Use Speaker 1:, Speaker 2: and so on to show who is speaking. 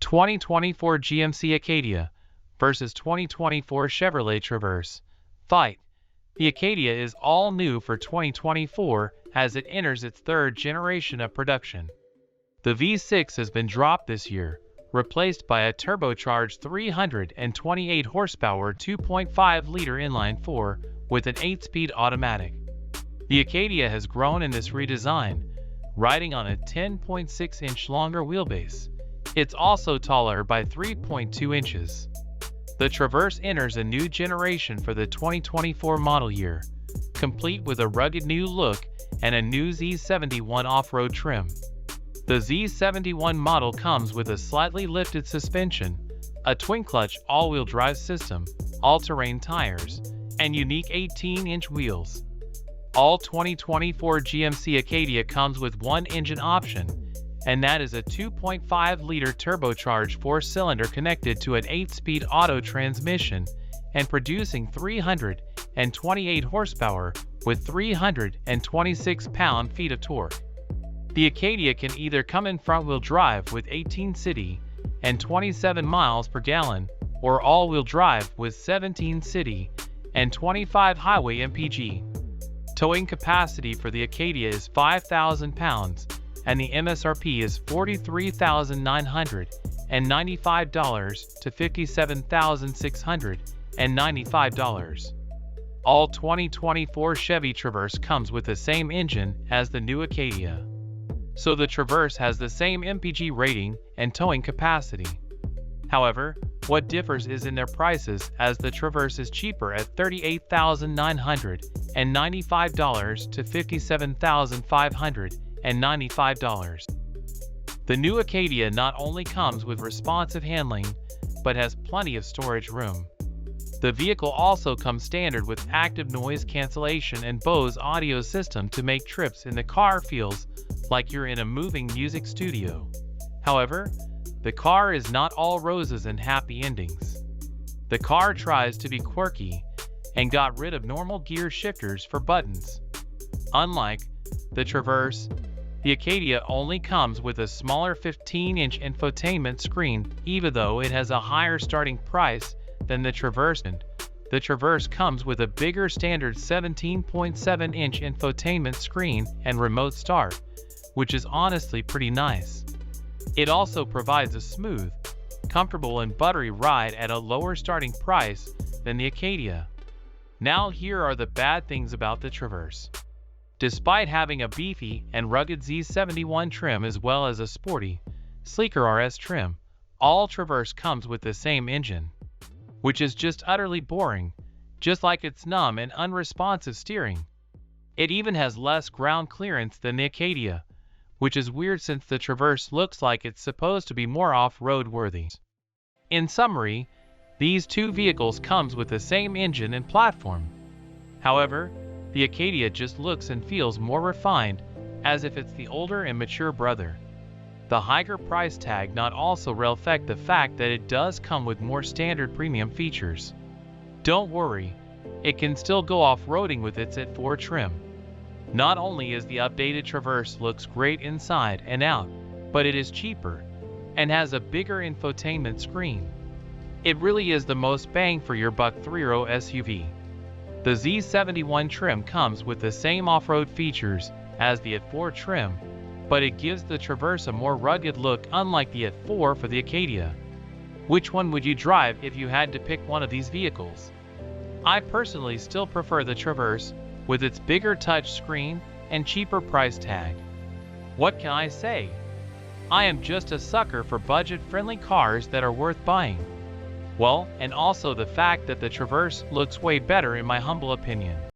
Speaker 1: 2024 GMC Acadia versus 2024 Chevrolet Traverse. Fight. The Acadia is all new for 2024 as it enters its third generation of production. The V6 has been dropped this year, replaced by a turbocharged 328 horsepower 2.5-liter inline-4 with an 8-speed automatic. The Acadia has grown in this redesign, riding on a 10.6-inch longer wheelbase. It's also taller by 3.2 inches. The Traverse enters a new generation for the 2024 model year, complete with a rugged new look and a new Z71 off-road trim. The Z71 model comes with a slightly lifted suspension, a twin-clutch all-wheel drive system, all-terrain tires, and unique 18-inch wheels. All 2024 GMC Acadia comes with one engine option, and that is a 2.5-liter turbocharged 4-cylinder connected to an 8-speed auto transmission and producing 328 horsepower with 326 pound-feet of torque. The Acadia can either come in front-wheel drive with 18 city and 27 miles per gallon, or all-wheel drive with 17 city and 25 highway mpg. Towing capacity for the Acadia is 5,000 pounds, and the MSRP is $43,995 to $57,695. All 2024 Chevy Traverse comes with the same engine as the new Acadia, so the Traverse has the same MPG rating and towing capacity. However, what differs is in their prices, as the Traverse is cheaper at $38,995 to $57,595. The new Acadia not only comes with responsive handling, but has plenty of storage room. The vehicle also comes standard with active noise cancellation and Bose audio system to make trips in the car feels like you're in a moving music studio. However, the car is not all roses and happy endings. The car tries to be quirky and got rid of normal gear shifters for buttons. Unlike the Traverse, the Acadia only comes with a smaller 15-inch infotainment screen, even though it has a higher starting price than the Traverse. The Traverse comes with a bigger standard 17.7-inch infotainment screen and remote start, which is honestly pretty nice. It also provides a smooth, comfortable and buttery ride at a lower starting price than the Acadia. Now here are the bad things about the Traverse. Despite having a beefy and rugged Z71 trim as well as a sporty, sleeker RS trim, all Traverse comes with the same engine, which is just utterly boring, just like its numb and unresponsive steering. It even has less ground clearance than the Acadia, which is weird since the Traverse looks like it's supposed to be more off-road worthy. In summary, these two vehicles comes with the same engine and platform. However, the Acadia just looks and feels more refined, as if it's the older and mature brother. The higher price tag not also reflect the fact that it does come with more standard premium features. Don't worry, it can still go off-roading with its AT4 trim. Not only is the updated Traverse looks great inside and out, but it is cheaper and has a bigger infotainment screen. It really is the most bang for your buck 3-row SUV. The Z71 trim comes with the same off-road features as the AT4 trim, but it gives the Traverse a more rugged look, unlike the AT4 for the Acadia. Which one would you drive if you had to pick one of these vehicles? I personally still prefer the Traverse, with its bigger touch screen and cheaper price tag. What can I say? I am just a sucker for budget-friendly cars that are worth buying. Well, and also the fact that the Traverse looks way better in my humble opinion.